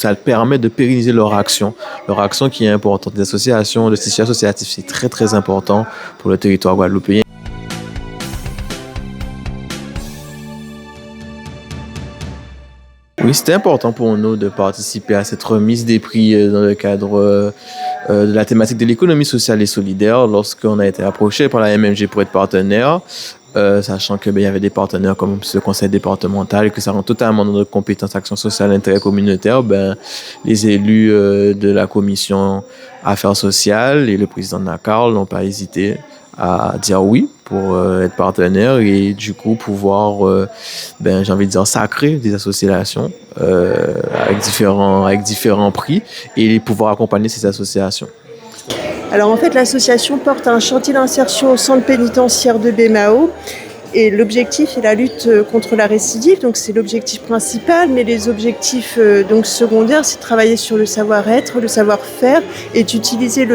ça permet de pérenniser leur action qui est importante. Les associations, le tissu associatif, c'est très très important pour le territoire guadeloupéen. Oui, c'était important pour nous de participer à cette remise des prix dans le cadre de la thématique de l'économie sociale et solidaire lorsqu'on a été approché par la MMG pour être partenaire, sachant qu'il y avait des partenaires comme le conseil départemental et que ça rentre totalement dans notre compétence action sociale intercommunautaire. Les élus de la commission affaires sociales et le président de la CARL n'ont pas hésité à dire oui pour être partenaire et du coup pouvoir, j'ai envie de dire, sacrer des associations avec différents prix et pouvoir accompagner ces associations. Alors en fait, l'association porte un chantier d'insertion au centre pénitentiaire de Bémao. Et l'objectif est la lutte contre la récidive, donc c'est l'objectif principal, mais les objectifs donc secondaires, c'est de travailler sur le savoir-être, le savoir-faire et d'utiliser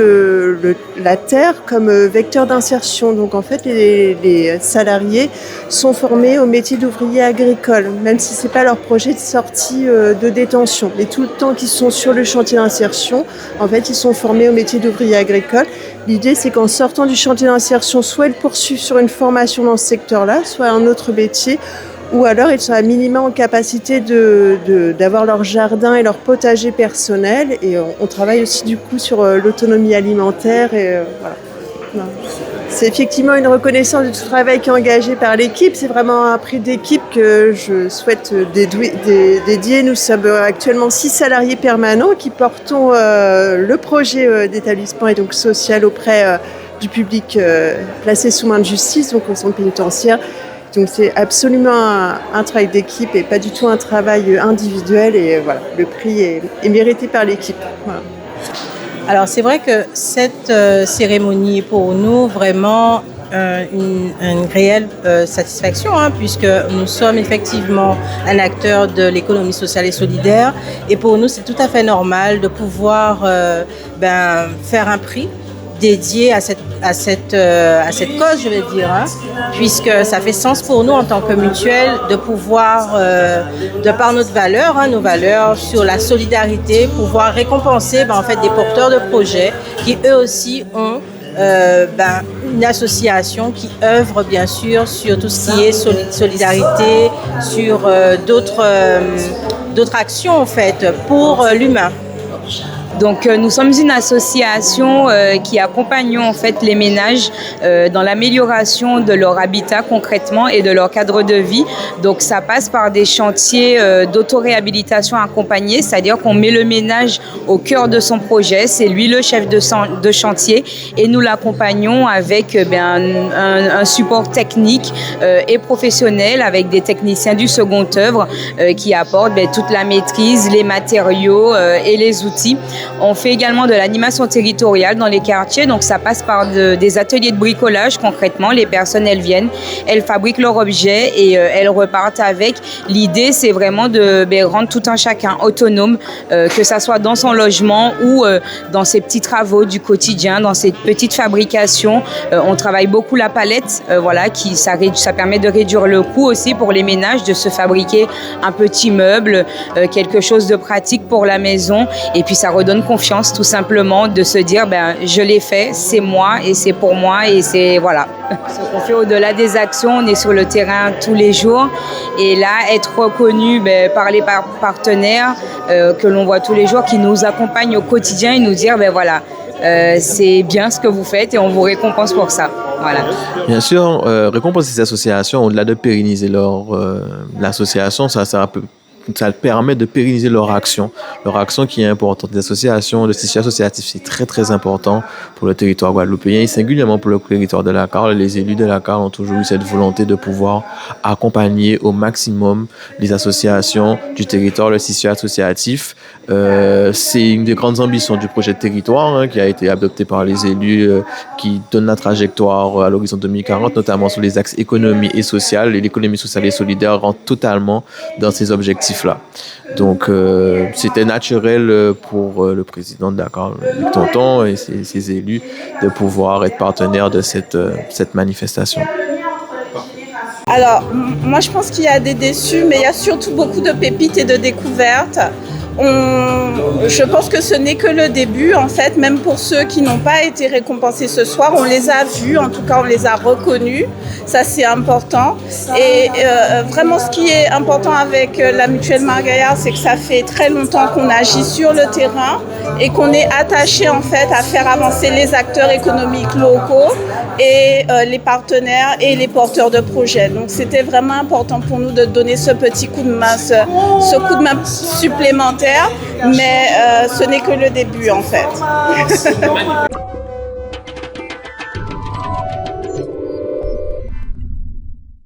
la terre comme vecteur d'insertion. Donc en fait, les salariés sont formés au métier d'ouvrier agricole, même si c'est pas leur projet de sortie de détention. Mais tout le temps qu'ils sont sur le chantier d'insertion, en fait, ils sont formés au métier d'ouvrier agricole. L'idée, c'est qu'en sortant du chantier d'insertion, soit ils poursuivent sur une formation dans ce secteur-là, soit un autre métier, ou alors ils sont à minima en capacité d'avoir leur jardin et leur potager personnel. Et on travaille aussi du coup sur l'autonomie alimentaire. Et voilà. Non. C'est effectivement une reconnaissance de tout le travail qui est engagé par l'équipe. C'est vraiment un prix d'équipe que je souhaite dédier. Nous sommes actuellement 6 salariés permanents qui portons le projet d'établissement et donc social auprès du public placé sous main de justice, donc au centre pénitentiaire. Donc c'est absolument un travail d'équipe et pas du tout un travail individuel. Et voilà, le prix est mérité par l'équipe. Voilà. Alors c'est vrai que cette cérémonie est pour nous vraiment une réelle satisfaction, puisque nous sommes effectivement un acteur de l'économie sociale et solidaire, et pour nous c'est tout à fait normal de pouvoir faire un prix dédié à cette cause, je vais dire, puisque ça fait sens pour nous en tant que mutuelle de pouvoir, de par nos valeurs sur la solidarité, pouvoir récompenser en fait des porteurs de projets qui eux aussi ont une association qui œuvre bien sûr sur tout ce qui est solidarité, sur d'autres actions en fait pour l'humain. Donc nous sommes une association qui accompagnons en fait les ménages dans l'amélioration de leur habitat concrètement et de leur cadre de vie. Donc ça passe par des chantiers d'autoréhabilitation accompagnés, c'est-à-dire qu'on met le ménage au cœur de son projet, c'est lui le chef de chantier et nous l'accompagnons avec un support technique et professionnel avec des techniciens du second œuvre qui apportent toute la maîtrise, les matériaux et les outils. On fait également de l'animation territoriale dans les quartiers, donc ça passe par des ateliers de bricolage concrètement. Les personnes, elles viennent, elles fabriquent leurs objets et elles repartent avec. L'idée, c'est vraiment de rendre tout un chacun autonome, que ça soit dans son logement ou dans ses petits travaux du quotidien, dans ses petites fabrications. On travaille beaucoup la palette, ça permet de réduire le coût aussi pour les ménages, de se fabriquer un petit meuble, quelque chose de pratique pour la maison, et puis ça redonne confiance tout simplement de se dire je l'ai fait, c'est moi et c'est pour moi et c'est voilà. Ce qu'on fait au-delà des actions, on est sur le terrain tous les jours et là être reconnu par les partenaires que l'on voit tous les jours qui nous accompagnent au quotidien et nous dire c'est bien ce que vous faites et on vous récompense pour ça. Voilà. Bien sûr, récompenser ces associations au-delà de pérenniser l'association, ça permet de pérenniser leur action qui est importante. Les associations, le tissu associatif, c'est très très important pour le territoire guadeloupéen et singulièrement pour le territoire de la CARL. Les élus de la CARL ont toujours eu cette volonté de pouvoir accompagner au maximum les associations du territoire, le tissu associatif. C'est une des grandes ambitions du projet de territoire qui a été adopté par les élus qui donne la trajectoire à l'horizon 2040, notamment sur les axes économie et sociale. Et l'économie sociale et solidaire rentre totalement dans ces objectifs-là. Donc, c'était naturel pour le président de la CARL, Luc Tonton, et ses élus de pouvoir être partenaires de cette manifestation. Alors, moi je pense qu'il y a des déçus, mais il y a surtout beaucoup de pépites et de découvertes. Je pense que ce n'est que le début, en fait, même pour ceux qui n'ont pas été récompensés ce soir, on les a vus, en tout cas on les a reconnus, ça c'est important. Et vraiment ce qui est important avec la Mutuelle Margaillard, c'est que ça fait très longtemps qu'on agit sur le terrain et qu'on est attaché en fait à faire avancer les acteurs économiques locaux et les partenaires et les porteurs de projets. Donc c'était vraiment important pour nous de donner ce petit coup de main, ce coup de main supplémentaire, mais ce n'est que le début en fait.